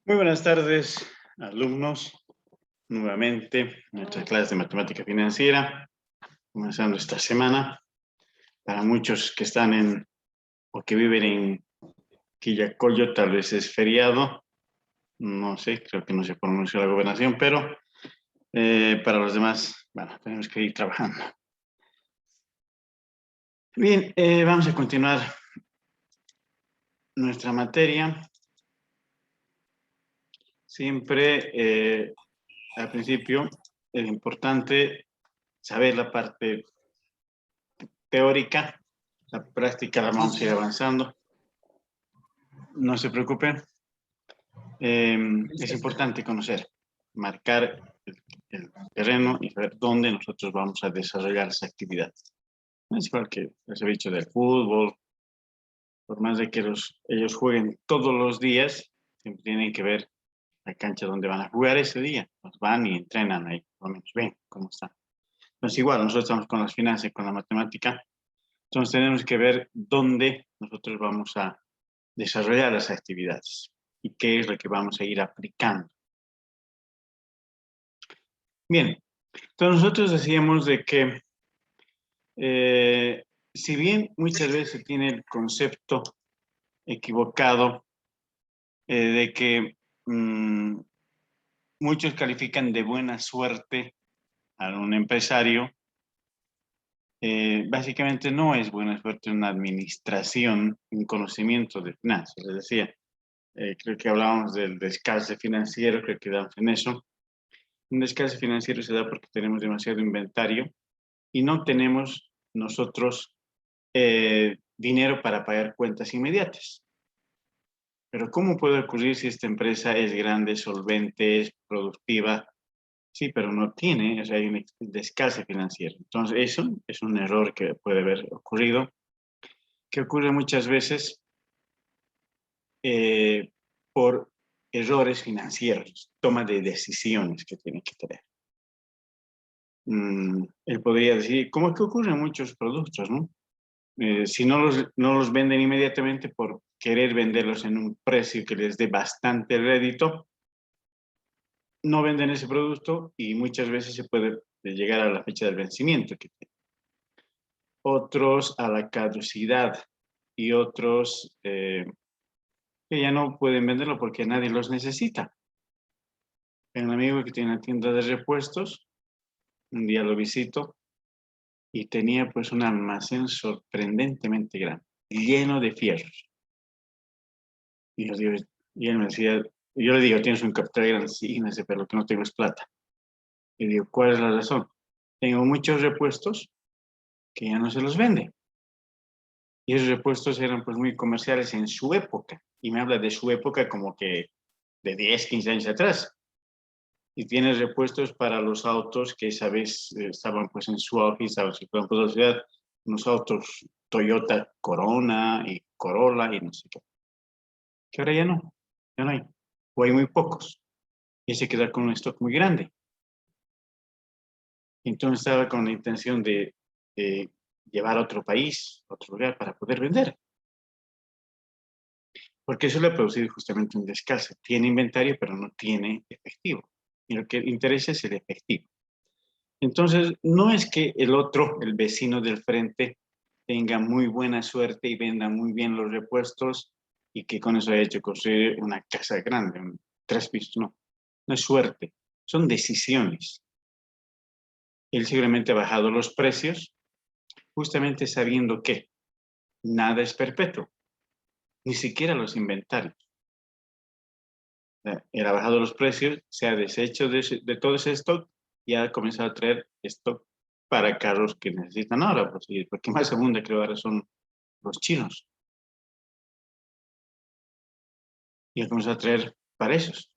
Muy buenas tardes, alumnos. Nuevamente, nuestra clase de matemática financiera, comenzando esta semana. Para muchos que están o que viven en Quillacollo, tal vez es feriado. No sé, creo que no se pronunció la gobernación, pero para los demás, bueno, tenemos que ir trabajando. Bien, vamos a continuar nuestra materia. Siempre, al principio, es importante saber la parte teórica, la práctica la vamos a ir avanzando. No se preocupen. Es importante conocer, marcar el terreno y saber dónde nosotros vamos a desarrollar esa actividad. No es igual que les he dicho del fútbol, por más de que ellos jueguen todos los días, siempre tienen que ver la cancha donde van a jugar ese día. Pues van y entrenan ahí, por lo menos ven cómo está. Entonces igual, nosotros estamos con las finanzas y con la matemática, entonces tenemos que ver dónde nosotros vamos a desarrollar las actividades y qué es lo que vamos a ir aplicando. Bien, entonces nosotros decíamos de que si bien muchas veces se tiene el concepto equivocado de que muchos califican de buena suerte a un empresario, básicamente no es buena suerte una administración, un conocimiento de finanzas. Les decía, creo que hablábamos del descalce financiero, creo que damos en eso. Un descalce financiero se da porque tenemos demasiado inventario y no tenemos nosotros dinero para pagar cuentas inmediatas. Pero ¿cómo puede ocurrir si esta empresa es grande, solvente, es productiva? Sí, pero no tiene, o sea, hay un descalce financiero. Entonces, eso es un error que puede haber ocurrido, que ocurre muchas veces por errores financieros, toma de decisiones que tiene que tener. Él podría decir, ¿cómo es que ocurre en muchos productos, no? Si no los venden inmediatamente por querer venderlos en un precio que les dé bastante rédito, no venden ese producto y muchas veces se puede llegar a la fecha del vencimiento que tiene. Otros a la caducidad y otros que ya no pueden venderlo porque nadie los necesita. Hay un amigo que tiene una tienda de repuestos, un día lo visito y tenía pues un almacén sorprendentemente grande, lleno de fierros. Y él me decía, yo le digo, tienes un capital grande, sí, me dice, pero lo que no tengo es plata. Y digo, ¿cuál es la razón? Tengo muchos repuestos que ya no se los vende. Y esos repuestos eran pues muy comerciales en su época. Y me habla de su época como que de 10, 15 años atrás. Y tiene repuestos para los autos que esa vez estaban pues en su auge, estaban circulando por la ciudad, unos autos Toyota Corona y Corolla y no sé qué. Que ahora ya no hay. O hay muy pocos. Y se queda con un stock muy grande. Entonces estaba con la intención de llevar a otro país, a otro lugar para poder vender. Porque eso le ha producido justamente un descalce. Tiene inventario, pero no tiene efectivo. Y lo que interesa es el efectivo. Entonces, no es que el otro, el vecino del frente, tenga muy buena suerte y venda muy bien los repuestos y que con eso haya hecho construir una casa grande, 3 pisos. No, no es suerte, son decisiones. Él seguramente ha bajado los precios justamente sabiendo que nada es perpetuo, ni siquiera los inventarios. Él ha bajado los precios, se ha deshecho de todo ese stock y ha comenzado a traer stock para carros que necesitan ahora, pues, porque más abunda creo ahora son los chinos. Y ha comenzado a traer para esos.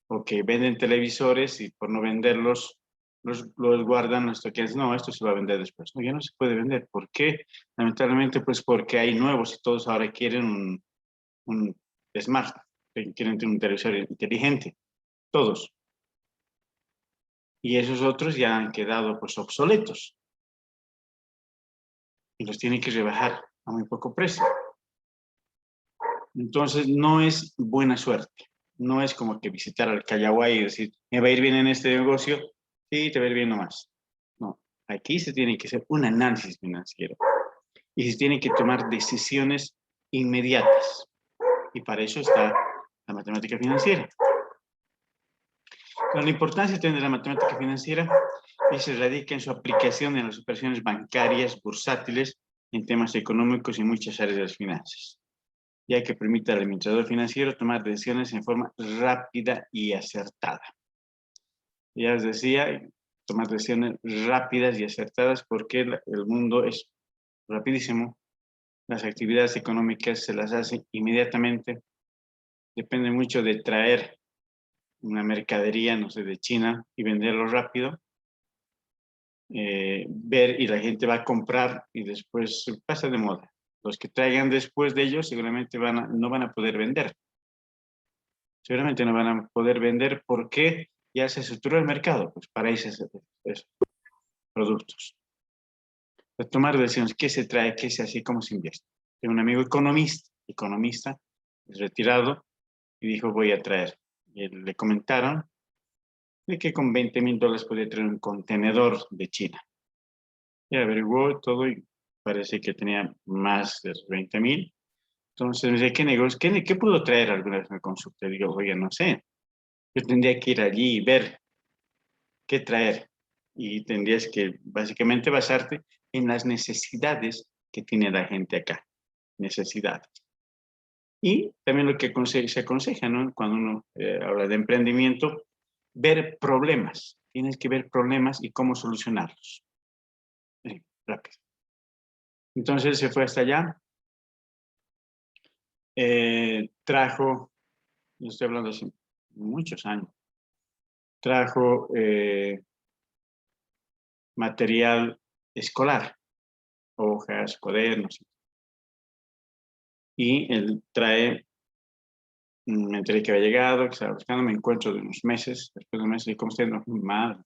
O que venden televisores y por no venderlos, los guardan hasta que no, esto se va a vender después. No, ya no se puede vender. ¿Por qué? Lamentablemente, pues porque hay nuevos y todos ahora quieren un smart, quieren tener un televisor inteligente. Todos. Y esos otros ya han quedado pues obsoletos. Y los tienen que rebajar a muy poco precio. Entonces, no es buena suerte. No es como que visitar al Callaguay y decir, me va a ir bien en este negocio, sí, te va a ir bien nomás. No, aquí se tiene que hacer un análisis financiero y se tienen que tomar decisiones inmediatas. Y para eso está la matemática financiera. Pero la importancia de tener la matemática financiera se radica en su aplicación en las operaciones bancarias, bursátiles, en temas económicos y muchas áreas de las finanzas, ya que permite al administrador financiero tomar decisiones en forma rápida y acertada. Ya les decía, tomar decisiones rápidas y acertadas porque el mundo es rapidísimo. Las actividades económicas se las hace inmediatamente. Depende mucho de traer una mercadería, no sé, de China y venderlo rápido. Ver y la gente va a comprar y después pasa de moda. Los que traigan después de ellos seguramente no van a poder vender. Seguramente no van a poder vender porque ya se estructuró el mercado pues, para esos productos. De tomar decisiones, qué se trae, qué se hace, cómo se invierte. Tengo un amigo economista, es retirado, y dijo voy a traer. Y le comentaron de que con $20,000 podía traer un contenedor de China. Y averiguó todo y parece que tenía más de 20,000. Entonces me dice, ¿qué negocio? ¿Qué puedo traer? Alguna vez me consulté. Digo, oye, no sé. Yo tendría que ir allí y ver qué traer. Y tendrías que básicamente basarte en las necesidades que tiene la gente acá. Necesidades. Y también lo que se aconseja, ¿no? Cuando uno habla de emprendimiento, ver problemas. Tienes que ver problemas y cómo solucionarlos. Rápido. Entonces se fue hasta allá. Trajo, yo estoy hablando hace muchos años, trajo material escolar, hojas, cuadernos. Y él trae, me enteré que había llegado, que estaba buscando, me encuentro de unos meses, después de unos meses, y como estoy mal.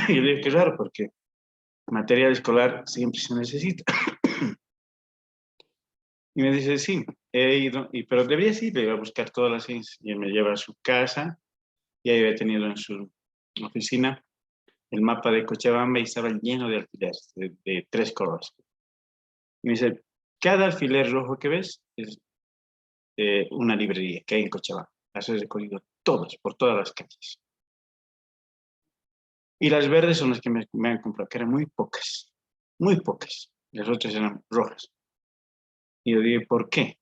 Y yo le digo, qué raro, porque material escolar siempre se necesita. Y me dice, sí, he ido, pero deberías ir a buscar todas las ciencias. Y él me lleva a su casa, y ahí había tenido en su oficina el mapa de Cochabamba y estaba lleno de alfileres de 3 colores. Y me dice, cada alfiler rojo que ves es una librería que hay en Cochabamba. Las he recorrido todas, por todas las calles. Y las verdes son las que me han comprado, que eran muy pocas. Muy pocas. Las otras eran rojas. Y yo dije, ¿por qué?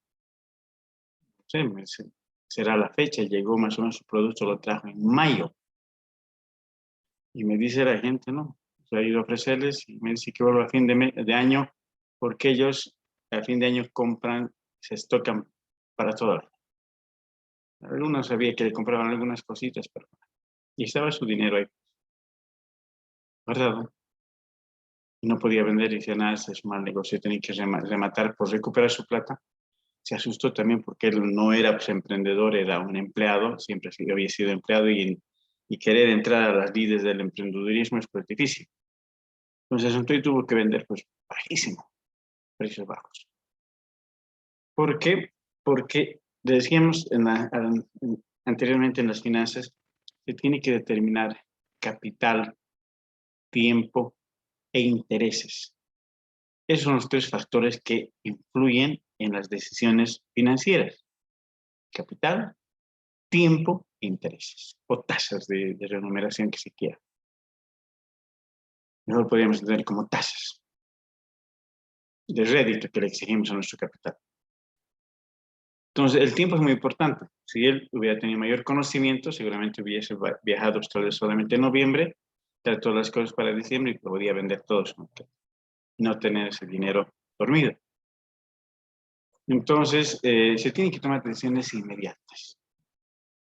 No sé, me dice, será la fecha. Llegó más o menos su producto, lo trajo en mayo. Y me dice la gente, no, he ido a ofrecerles y me dice que vuelvo a fin de año porque ellos a fin de año compran, se estocan para todo el año. Algunos sabía que le compraban algunas cositas, pero y estaba su dinero ahí guardado. Y no podía vender y decía, nada, este es un mal negocio, tenía que rematar por recuperar su plata. Se asustó también porque él no era pues, emprendedor, era un empleado, siempre había sido empleado y querer entrar a las lides del emprendedurismo es pues difícil. Entonces, entonces tuvo que vender pues bajísimo, precios bajos. ¿Por qué? Porque decíamos anteriormente en las finanzas, se tiene que determinar capital, tiempo e intereses. Esos son los 3 factores que influyen en las decisiones financieras. Capital, tiempo e intereses, o tasas de remuneración que se quiera. Mejor podríamos entender como tasas de rédito que le exigimos a nuestro capital. Entonces, el tiempo es muy importante. Si él hubiera tenido mayor conocimiento, seguramente hubiese viajado solamente en noviembre, traer todas las cosas para diciembre y podría vender todo eso, no tener ese dinero dormido. Entonces, se tienen que tomar decisiones inmediatas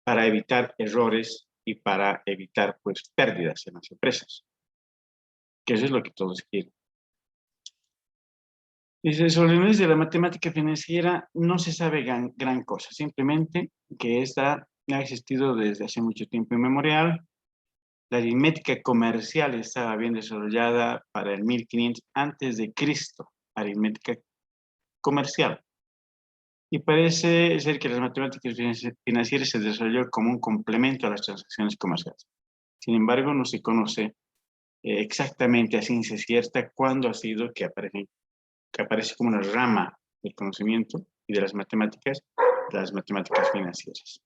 para evitar errores y para evitar pues, pérdidas en las empresas, que eso es lo que todos quieren. Dice, sobre el mes de la matemática financiera no se sabe gran cosa, simplemente que esta ha existido desde hace mucho tiempo inmemorial. La aritmética comercial estaba bien desarrollada para el 1500 antes de Cristo, aritmética comercial. Y parece ser que las matemáticas financieras se desarrolló como un complemento a las transacciones comerciales. Sin embargo, no se conoce exactamente a ciencia cierta cuándo ha sido que aparece como una rama del conocimiento y de las matemáticas financieras.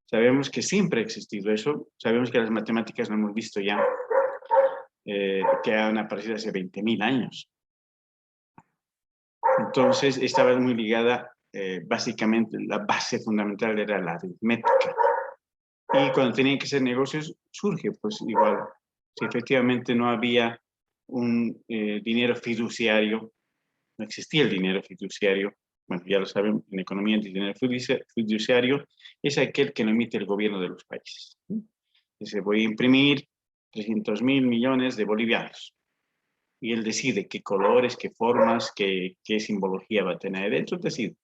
Sabemos que siempre ha existido eso, sabemos que las matemáticas lo hemos visto ya, que han aparecido hace 20.000 años. Entonces, estaba muy ligada, básicamente, la base fundamental era la aritmética. Y cuando tenían que hacer negocios, surge, pues igual, si efectivamente no había un dinero fiduciario, no existía el dinero fiduciario, bueno, ya lo saben, en economía el dinero fiduciario es aquel que lo emite el gobierno de los países. Dice, voy a imprimir 300.000 millones de bolivianos. Y él decide qué colores, qué formas, qué simbología va a tener. Dentro decide.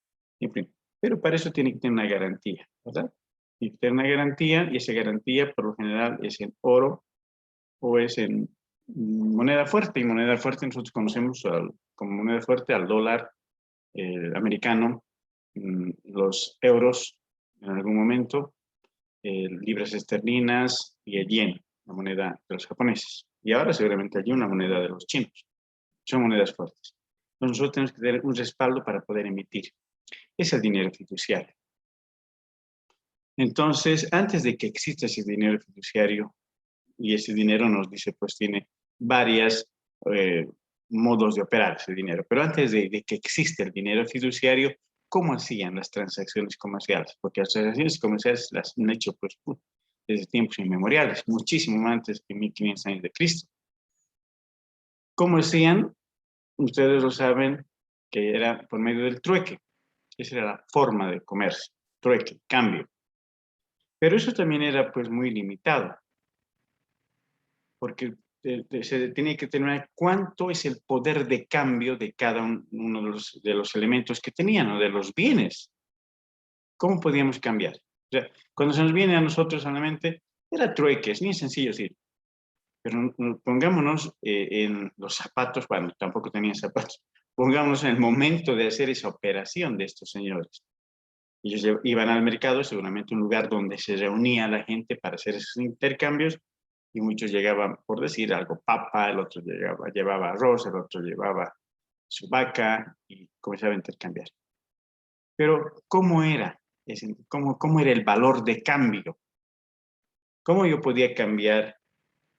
Pero para eso tiene que tener una garantía, ¿verdad? Tiene que tener una garantía y esa garantía por lo general es en oro o es en moneda fuerte. Y moneda fuerte nosotros conocemos como moneda fuerte al dólar americano, los euros en algún momento, libras esterlinas y el yen, la moneda de los japoneses. Y ahora seguramente hay una moneda de los chinos. Son monedas fuertes. Entonces nosotros tenemos que tener un respaldo para poder emitir. Es el dinero fiduciario. Entonces, antes de que exista ese dinero fiduciario, y ese dinero nos dice, pues tiene varios modos de operar ese dinero. Pero antes de que exista el dinero fiduciario, ¿cómo hacían las transacciones comerciales? Porque las transacciones comerciales las han hecho pues, desde tiempos inmemoriales, muchísimo antes que 1500 años de Cristo. ¿Cómo hacían? Ustedes lo saben que era por medio del trueque. Esa era la forma de comercio, trueque, cambio. Pero eso también era pues muy limitado, porque se tenía que determinar cuánto es el poder de cambio de cada uno de los elementos que tenían o de los bienes. ¿Cómo podíamos cambiar? O sea, cuando se nos viene a nosotros a la mente, era trueque, es bien sencillo decir. Pero pongámonos en los zapatos, bueno, tampoco tenían zapatos, pongámonos en el momento de hacer esa operación de estos señores. Ellos iban al mercado, seguramente un lugar donde se reunía la gente para hacer esos intercambios, y muchos llegaban, por decir algo, papa, el otro llevaba arroz, el otro llevaba su vaca, y comenzaba a intercambiar. Pero, ¿cómo era? ¿Cómo era el valor de cambio? ¿Cómo yo podía cambiar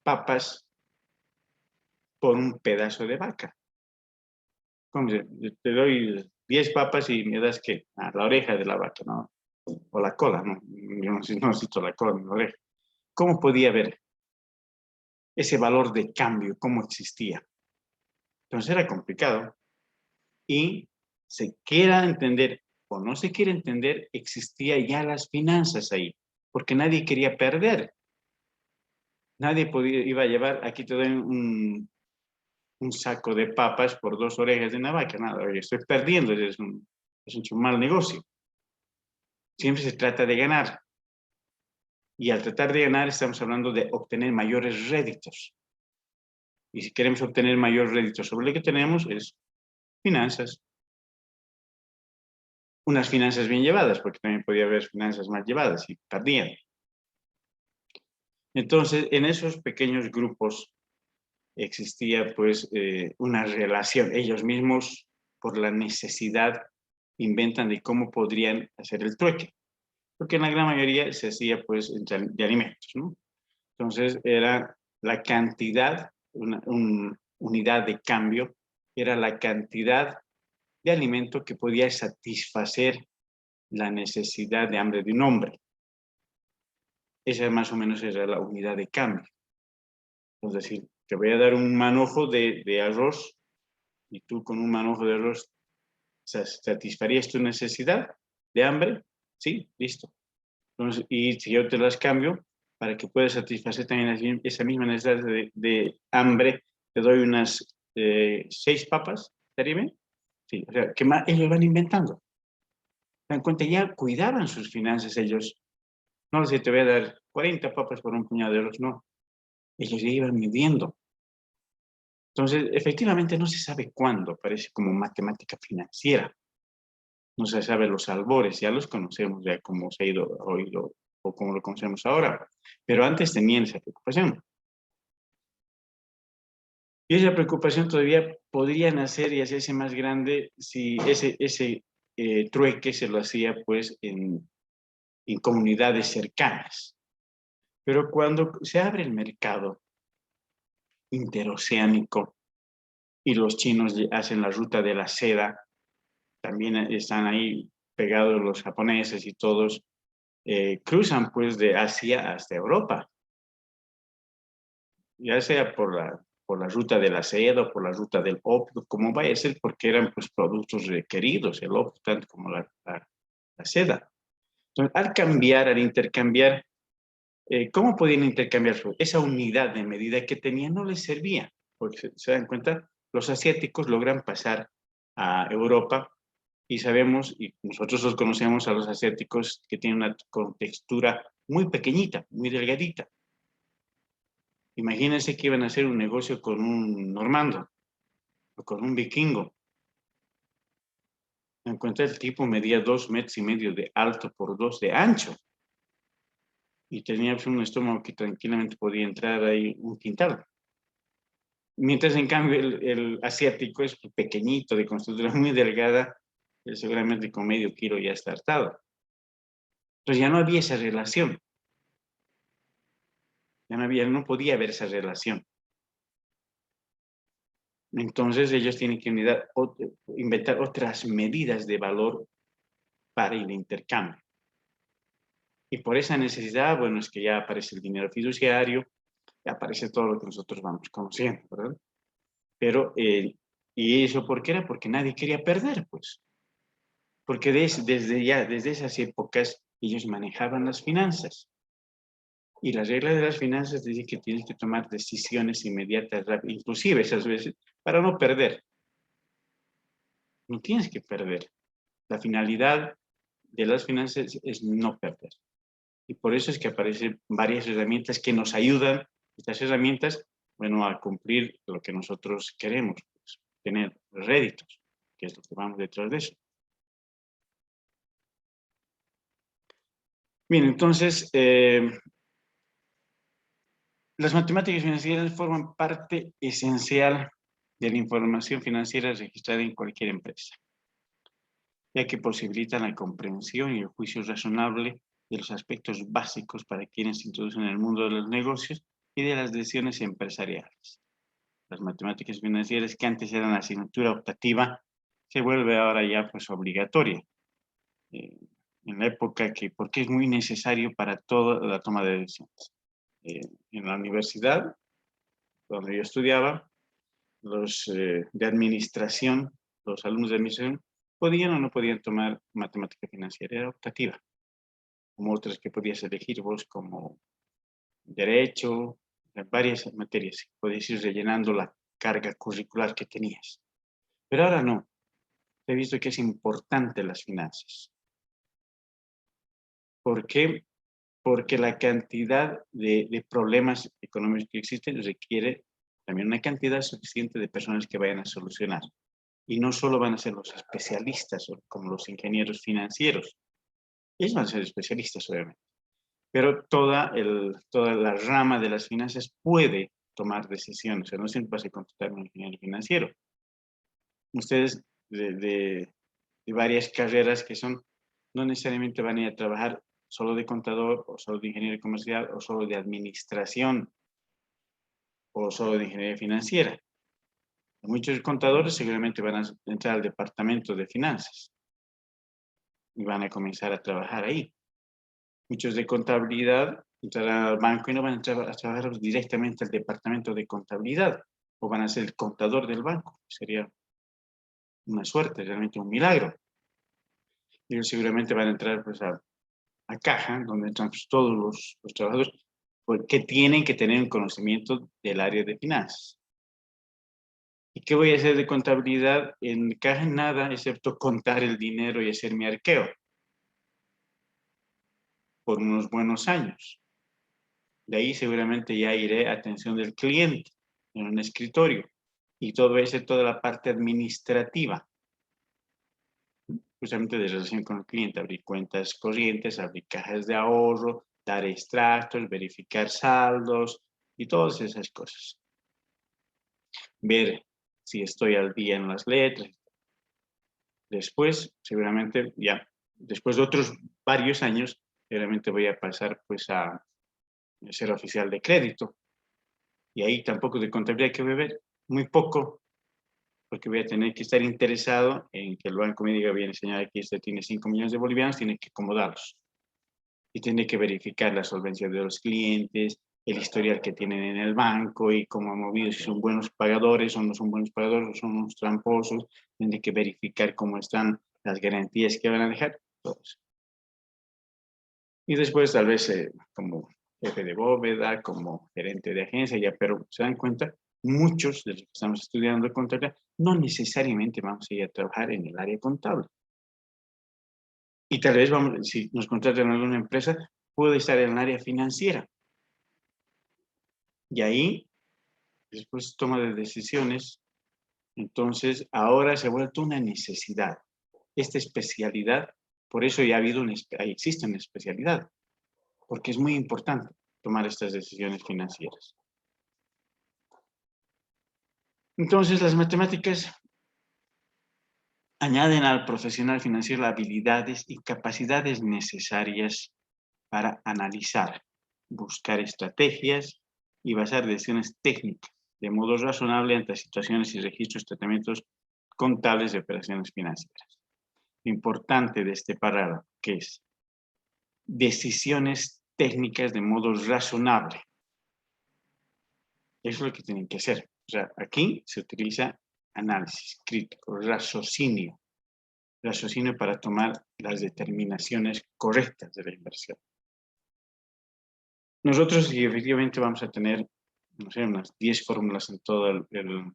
papas por un pedazo de vaca? ¿Cómo te doy 10 papas y me das qué? La oreja de la vaca, ¿no? O la cola, ¿no? Yo no necesito la cola ni la oreja. ¿Cómo podía haber ese valor de cambio? ¿Cómo existía? Entonces era complicado. Y se quiera entender o no se quiere entender, existía ya las finanzas ahí, porque nadie quería perder. Nadie iba a llevar, aquí te doy un saco de papas por 2 orejas de una vaca. Nada, estoy perdiendo, es un mal negocio. Siempre se trata de ganar. Y al tratar de ganar estamos hablando de obtener mayores réditos. Y si queremos obtener mayor rédito sobre lo que tenemos es finanzas. Unas finanzas bien llevadas, porque también podía haber finanzas mal llevadas y perdían. Entonces, en esos pequeños grupos existía pues una relación. Ellos mismos, por la necesidad, inventan de cómo podrían hacer el trueque. Porque en la gran mayoría se hacía pues de alimentos, ¿no? Entonces, era la cantidad, una unidad de cambio, era la cantidad de alimento que podía satisfacer la necesidad de hambre de un hombre. Esa más o menos era la unidad de cambio. Es decir, te voy a dar un manojo de arroz y tú con un manojo de arroz satisfarías tu necesidad de hambre. Sí, listo. Entonces, y si yo te las cambio, para que puedas satisfacer también esa misma necesidad de hambre, te doy unas 6 papas, ¿estaría bien? Sí, o sea, ¿qué más? Ellos van inventando. Se dan cuenta, ya cuidaban sus finanzas ellos. No sé, te voy a dar 40 papas por un puñado de arroz, no. Ellos ya iban midiendo. Entonces, efectivamente, no se sabe cuándo, parece como matemática financiera. no se sabe los albores, ya los conocemos, ya como se ha ido oído o como lo conocemos ahora, pero antes tenían esa preocupación. Y esa preocupación todavía podría nacer y hacerse más grande si ese trueque se lo hacía pues en comunidades cercanas. Pero cuando se abre el mercado interoceánico y los chinos hacen la ruta de la seda, también están ahí pegados los japoneses y todos, cruzan pues de Asia hasta Europa, ya sea por la ruta de la seda o por la ruta del opio, como vaya a ser, porque eran pues productos requeridos, el opio tanto como la seda. Entonces, al cambiar, al intercambiar, ¿cómo podían intercambiar? Esa unidad de medida que tenían no les servía, porque se dan cuenta, los asiáticos logran pasar a Europa y sabemos, y nosotros los conocemos a los asiáticos que tienen una textura muy pequeñita, muy delgadita. Imagínense que iban a hacer un negocio con un normando o con un vikingo. En cuenta el tipo medía 2,5 metros de alto por 2 de ancho. Y tenía pues, un estómago que tranquilamente podía entrar ahí un quintal. Mientras en cambio el asiático es pequeñito, de constructura muy delgada, seguramente con medio kilo ya está hartado. Entonces ya no había esa relación. Ya no podía haber esa relación. Entonces ellos tienen que inventar otras medidas de valor para el intercambio. Y por esa necesidad, bueno, es que ya aparece el dinero fiduciario, ya aparece todo lo que nosotros vamos conociendo, ¿verdad? Pero, ¿y eso por qué era? Porque nadie quería perder, pues. Porque desde esas épocas ellos manejaban las finanzas. Y la regla de las finanzas dice que tienes que tomar decisiones inmediatas, inclusive esas veces, para no perder. No tienes que perder. La finalidad de las finanzas es no perder. Y por eso es que aparecen varias herramientas que nos ayudan, estas herramientas, bueno, a cumplir lo que nosotros queremos, pues, tener réditos, que es lo que vamos detrás de eso. Bien, entonces, las matemáticas financieras forman parte esencial de la información financiera registrada en cualquier empresa, ya que posibilitan la comprensión y el juicio razonable de los aspectos básicos para quienes se introducen en el mundo de los negocios y de las decisiones empresariales. Las matemáticas financieras, que antes eran asignatura optativa, se vuelve ahora ya pues obligatoria. En la época porque es muy necesario para toda la toma de decisiones. En la universidad, donde yo estudiaba, los de administración, los alumnos de administración, podían o no podían tomar matemática financiera, era optativa, como otras que podías elegir vos como derecho, varias materias, podías ir rellenando la carga curricular que tenías. Pero ahora no, he visto que es importante las finanzas. ¿Por qué? Porque la cantidad de problemas económicos que existen requiere también una cantidad suficiente de personas que vayan a solucionar. Y no solo van a ser los especialistas como los ingenieros financieros, ellos van a ser especialistas obviamente, pero toda la rama de las finanzas puede tomar decisiones, o sea, no siempre vas a contratar a un ingeniero financiero. Ustedes de varias carreras que son, no necesariamente van a ir a trabajar solo de contador, o solo de ingeniero comercial, o solo de administración, o solo de ingeniería financiera. Muchos contadores seguramente van a entrar al departamento de finanzas y van a comenzar a trabajar ahí. Muchos de contabilidad entrarán al banco y no van a entrar a trabajar directamente al departamento de contabilidad, o van a ser el contador del banco. Sería una suerte, realmente un milagro. Ellos seguramente van a entrar pues, a caja, donde entran pues, todos los trabajadores, que tienen que tener un conocimiento del área de finanzas. ¿Y qué voy a hacer de contabilidad? En caja nada, excepto contar el dinero y hacer mi arqueo por unos buenos años. De ahí seguramente ya iré a atención del cliente en un escritorio y todo eso, toda la parte administrativa. justamente de relación con el cliente, abrir cuentas corrientes, abrir cajas de ahorro, dar extractos, verificar saldos y todas esas cosas. Ver si estoy al día en las letras. Después, seguramente, ya, después de otros varios años, seguramente voy a pasar pues a ser oficial de crédito. Y ahí tampoco de contabilidad hay que beber, muy poco, porque voy a tener que estar interesado en que el banco me diga, bien, señor, aquí usted tiene 5 millones de bolivianos, tiene que acomodarlos. Y tiene que verificar la solvencia de los clientes, el historial que tienen en el banco y cómo han movido, si son buenos pagadores o no son buenos pagadores o son unos tramposos. Tiene que verificar cómo están las garantías que van a dejar, todo eso. Y después tal vez como jefe de bóveda, como gerente de agencia, ya, pero se dan cuenta, muchos de los que estamos estudiando contabilidad no necesariamente vamos a ir a trabajar en el área contable. Y tal vez vamos, si nos contratan en alguna empresa, puede estar en el área financiera. Y ahí, después toma de decisiones, entonces ahora se ha vuelto una necesidad. Esta especialidad, por eso ya ha habido existe una especialidad, porque es muy importante tomar estas decisiones financieras. Entonces, las matemáticas añaden al profesional financiero habilidades y capacidades necesarias para analizar, buscar estrategias y basar decisiones técnicas de modo razonable ante situaciones y registros, tratamientos contables de operaciones financieras. Lo importante de este párrafo, que es decisiones técnicas de modo razonable. Eso es lo que tienen que hacer. O sea, aquí se utiliza análisis crítico, raciocinio para tomar las determinaciones correctas de la inversión. Nosotros, si efectivamente vamos a tener, no sé, unas 10 fórmulas en todo el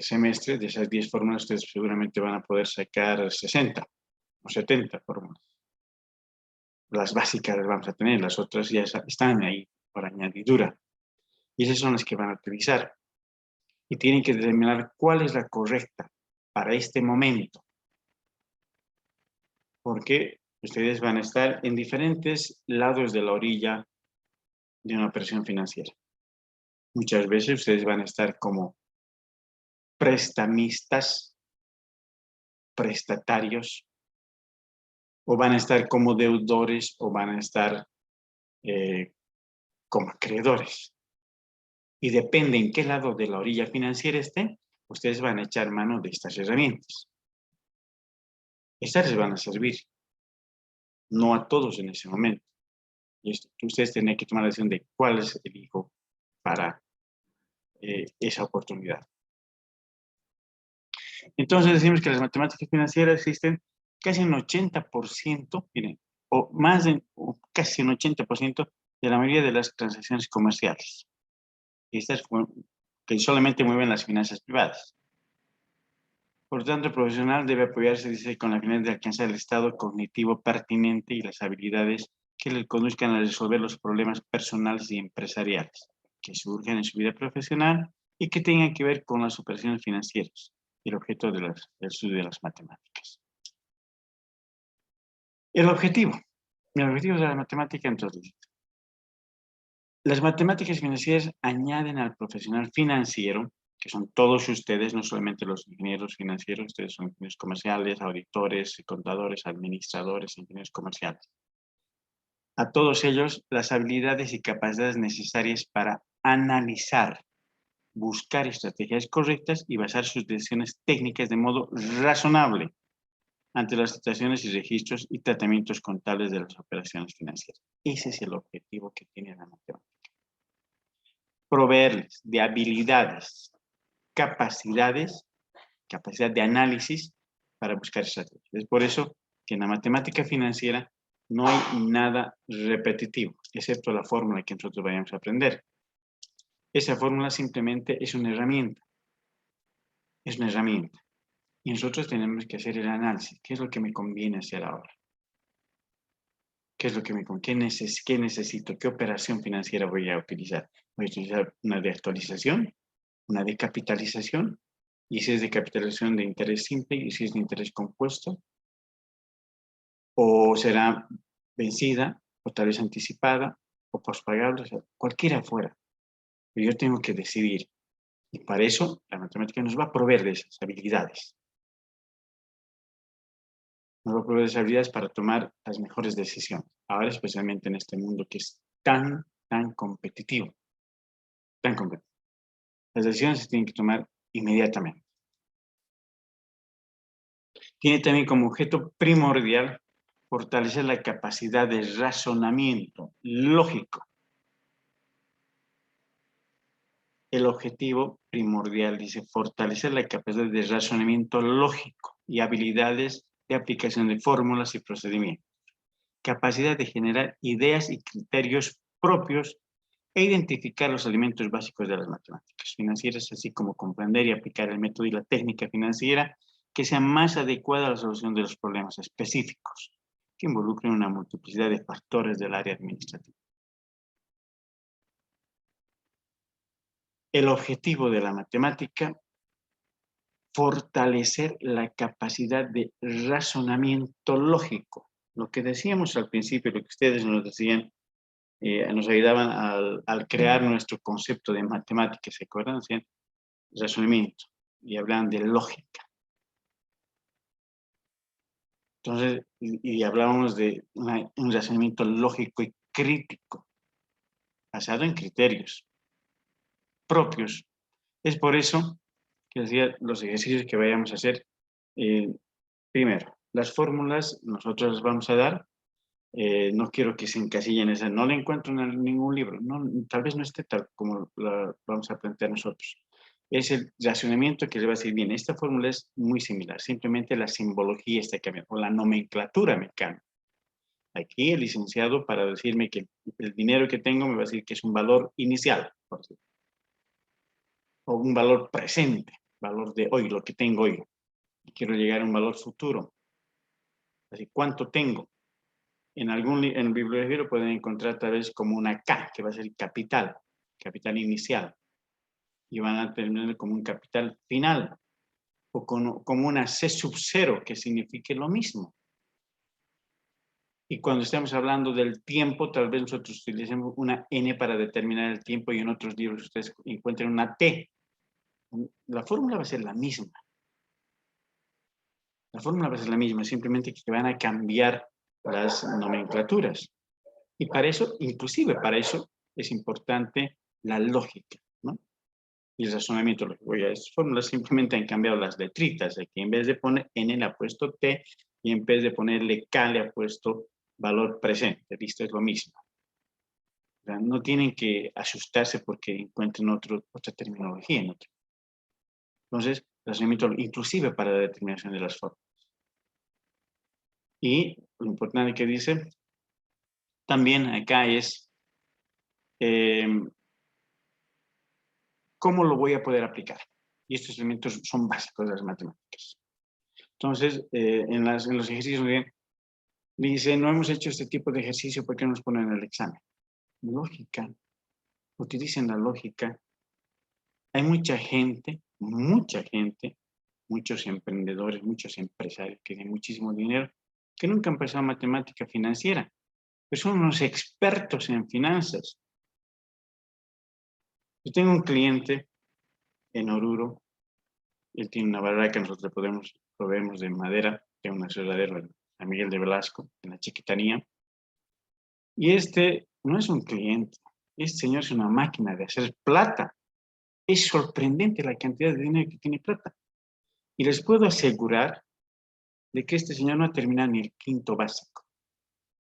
semestre, de esas 10 fórmulas ustedes seguramente van a poder sacar 60 o 70 fórmulas. Las básicas las vamos a tener, las otras ya están ahí por añadidura. Y esas son las que van a utilizar. Y tienen que determinar cuál es la correcta para este momento. Porque ustedes van a estar en diferentes lados de la orilla de una operación financiera. Muchas veces ustedes van a estar como prestamistas, prestatarios, o van a estar como deudores, o van a estar como acreedores. Y depende en qué lado de la orilla financiera estén, ustedes van a echar mano de estas herramientas. Estas les van a servir, no a todos en ese momento. Y ustedes tienen que tomar la decisión de cuál es el hijo para esa oportunidad. Entonces decimos que las matemáticas financieras existen casi un 80%, miren, o más de casi un 80% de la mayoría de las transacciones comerciales. Estas que solamente mueven las finanzas privadas. Por tanto, el profesional debe apoyarse, dice, con la finalidad de alcanzar el estado cognitivo pertinente y las habilidades que le conduzcan a resolver los problemas personales y empresariales que surgen en su vida profesional y que tengan que ver con las operaciones financieras y el objeto del estudio de las matemáticas. El objetivo de la matemática, entonces, las matemáticas financieras añaden al profesional financiero, que son todos ustedes, no solamente los ingenieros financieros, ustedes son ingenieros comerciales, auditores, contadores, administradores, ingenieros comerciales. A todos ellos las habilidades y capacidades necesarias para analizar, buscar estrategias correctas y basar sus decisiones técnicas de modo razonable ante las situaciones y registros y tratamientos contables de las operaciones financieras. Ese es el objetivo que tiene la matemática. Proveerles de habilidades, capacidad de análisis para buscar estrategias. Es por eso que en la matemática financiera no hay nada repetitivo, excepto la fórmula que nosotros vayamos a aprender. Esa fórmula simplemente es una herramienta. Es una herramienta. Y nosotros tenemos que hacer el análisis. ¿Qué es lo que me conviene hacer ahora? ¿Qué es lo que qué necesito? ¿Qué operación financiera voy a utilizar? ¿Voy a utilizar una de actualización? ¿Una de capitalización? y si es de capitalización de interés simple y si es de interés compuesto, o será vencida, o tal vez anticipada, o pospagable, o sea, cualquiera fuera. Pero yo tengo que decidir. Y para eso la matemática nos va a proveer de esas habilidades. Nos va a proveer de esas habilidades para tomar las mejores decisiones. Ahora especialmente en este mundo que es tan competitivo. Tan competitivo. Las decisiones se tienen que tomar inmediatamente. Tiene también como objeto primordial fortalecer la capacidad de razonamiento lógico. El objetivo primordial dice fortalecer la capacidad de razonamiento lógico y habilidades de aplicación de fórmulas y procedimientos. Capacidad de generar ideas y criterios propios e identificar los elementos básicos de las matemáticas financieras, así como comprender y aplicar el método y la técnica financiera que sea más adecuada a la solución de los problemas específicos que involucren una multiplicidad de factores del área administrativa. El objetivo de la matemática, fortalecer la capacidad de razonamiento lógico. Lo que decíamos al principio, lo que ustedes nos decían, nos ayudaban al crear nuestro concepto de matemática, ¿se acuerdan? ¿Sí? Razonamiento, y hablaban de lógica. Entonces, y hablábamos de un razonamiento lógico y crítico, basado en criterios propios. Es por eso que decía los ejercicios que vayamos a hacer. Primero, las fórmulas nosotros las vamos a dar. No quiero que se encasillen esas, no la encuentro en ningún libro, no, tal vez no esté tal como la vamos a plantear nosotros. Es el razonamiento que le va a decir, bien, esta fórmula es muy similar, simplemente la simbología está cambiando, o la nomenclatura me cambia. Aquí el licenciado, para decirme que el dinero que tengo, me va a decir que es un valor inicial, por decir, o un valor presente, valor de hoy, lo que tengo hoy. Y quiero llegar a un valor futuro. Así, ¿cuánto tengo? En el bibliografía lo pueden encontrar tal vez como una K, que va a ser capital inicial. Y van a tener como un capital final, o como una C sub 0, que signifique lo mismo. Y cuando estamos hablando del tiempo, tal vez nosotros utilicemos una N para determinar el tiempo y en otros libros ustedes encuentren una T. La fórmula va a ser la misma. La fórmula va a ser la misma, simplemente que van a cambiar las nomenclaturas. Y para eso, inclusive para eso, es importante la lógica, ¿no? Y el razonamiento lógico. Oye, estas fórmulas simplemente han cambiado las letritas. Aquí en vez de poner N le ha puesto T y en vez de ponerle K le ha puesto valor presente. Listo, es lo mismo. O sea, no tienen que asustarse porque encuentren otra terminología. ¿No? Entonces, razonamiento inclusive para la determinación de las fórmulas. Y lo importante que dice también acá es ¿cómo lo voy a poder aplicar? Y estos elementos son básicos de las matemáticas. Entonces, en los ejercicios dice, no hemos hecho este tipo de ejercicio, ¿por qué nos ponen el examen? Lógica. Utilicen la lógica. Hay mucha gente, muchos emprendedores, muchos empresarios que tienen muchísimo dinero, que nunca han pasado matemática financiera, pero son unos expertos en finanzas. Yo tengo un cliente en Oruro, él tiene una barraca, nosotros proveemos de madera, de un aserradero en San Miguel de Velasco, en la Chiquitanía. Y este no es un cliente, este señor es una máquina de hacer plata. Es sorprendente la cantidad de dinero que tiene plata. Y les puedo asegurar de que este señor no ha terminado ni el quinto básico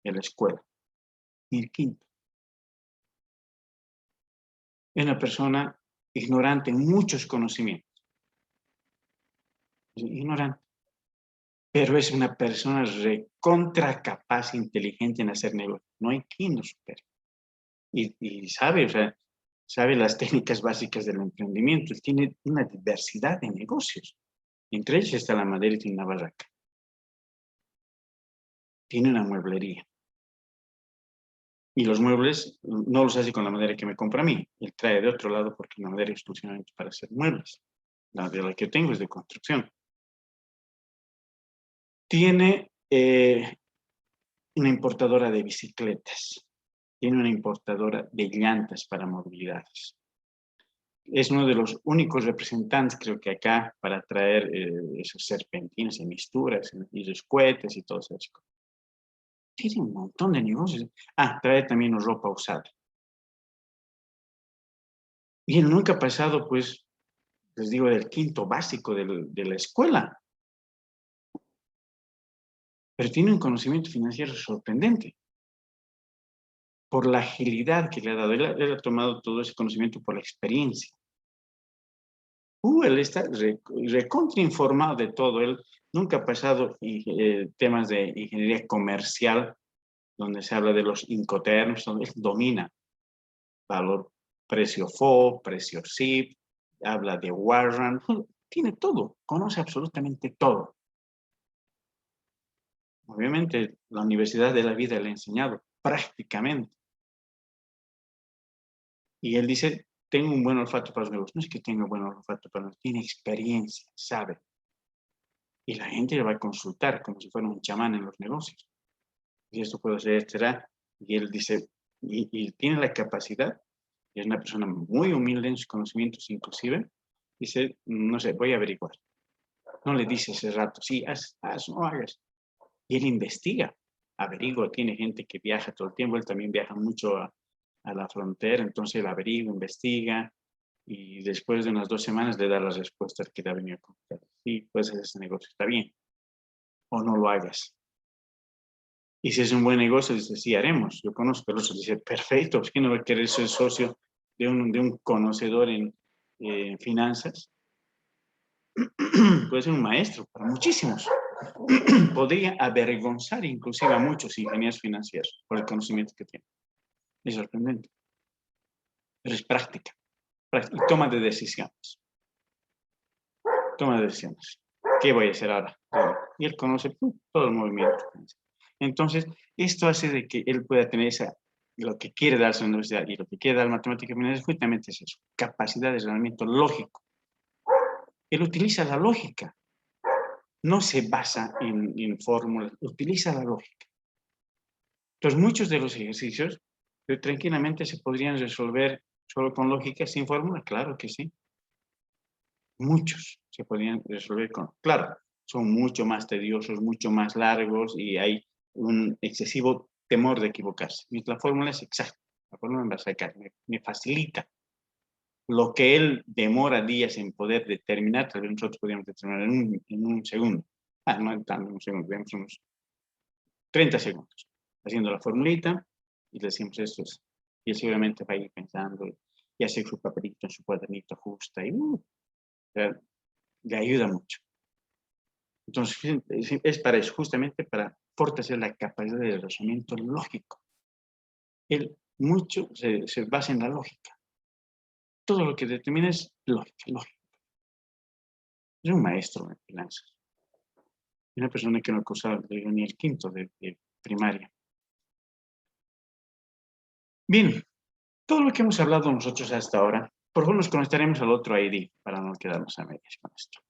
de la escuela, ni el quinto. Es una persona ignorante en muchos conocimientos. Ignorante. Pero es una persona recontra capaz, inteligente en hacer negocios. No hay quien lo supere. Y sabe, o sea, sabe las técnicas básicas del emprendimiento. Él tiene una diversidad de negocios. Entre ellos está la madera y tiene una barraca. Tiene una mueblería. Y los muebles no los hace con la madera que me compra a mí. Él trae de otro lado porque la madera es exclusivamente para hacer muebles. la de la que tengo es de construcción. Tiene una importadora de bicicletas, tiene una importadora de llantas para movilidades. Es uno de los únicos representantes, creo que acá, para traer esos serpentinas y misturas y los cohetes y todo eso. Tiene un montón de negocios. Ah, trae también ropa usada. Y él nunca ha pasado, pues, les digo, del quinto básico de la escuela. Pero tiene un conocimiento financiero sorprendente. Por la agilidad que le ha dado. Él ha tomado todo ese conocimiento por la experiencia. Él está recontra informado de todo. Él nunca ha pasado temas de ingeniería comercial, donde se habla de los incoterms, donde él domina valor, precio FO, precio SIP, habla de Warren, tiene todo, conoce absolutamente todo. Obviamente, la Universidad de la Vida le ha enseñado prácticamente. Y él dice, tengo un buen olfato para los negocios. No es que tenga buen olfato para los negocios, tiene experiencia, sabe. Y la gente le va a consultar como si fuera un chamán en los negocios. Y esto puede ser, etcétera. Y él dice, y tiene la capacidad, y es una persona muy humilde en sus conocimientos inclusive, dice, no sé, voy a averiguar. No le dice ese rato, sí, haz, no hagas. Y él investiga, averigua, tiene gente que viaja todo el tiempo, él también viaja mucho a la frontera, entonces él averigua, investiga, y después de unas 2 semanas le da la respuesta al que le ha venido a contar. Sí, puedes hacer ese negocio, está bien, o no lo hagas. Y si es un buen negocio, dice, sí, haremos. Yo conozco el otro, dice, perfecto, ¿por qué no va a querer ser socio de un conocedor en finanzas? Puede ser un maestro para muchísimos. Podría avergonzar inclusive a muchos ingenieros financieros por el conocimiento que tiene. Es sorprendente. Pero es práctica. Y toma de decisiones. Toma de decisiones. ¿Qué voy a hacer ahora? Y él conoce todo el movimiento. Entonces, esto hace de que él pueda tener lo que quiere darse a la universidad y lo que quiere dar matemática financiera justamente es eso, capacidad de razonamiento lógico. Él utiliza la lógica, no se basa en fórmulas, utiliza la lógica. Entonces, muchos de los ejercicios tranquilamente se podrían resolver solo con lógica, sin fórmula, claro que sí. Muchos se podrían resolver claro, son mucho más tediosos, mucho más largos y hay un excesivo temor de equivocarse. La fórmula es exacta, la fórmula me va a sacar, me facilita. Lo que él demora días en poder determinar, tal vez nosotros podríamos determinar en un segundo. No tanto en un segundo, digamos unos 30 segundos, haciendo la formulita y le decimos esto es. Y él seguramente va a ir pensando y hace su papelito en su cuadernito, ajusta y le ayuda mucho. Entonces, es para eso, justamente para fortalecer la capacidad de razonamiento lógico. Él mucho se basa en la lógica. Todo lo que determina es lógica, lógica. Es un maestro de finanzas. Una persona que no cursaba ni el quinto de primaria. Bien, todo lo que hemos hablado nosotros hasta ahora, por favor nos conectaremos al otro ID para no quedarnos a medias con esto.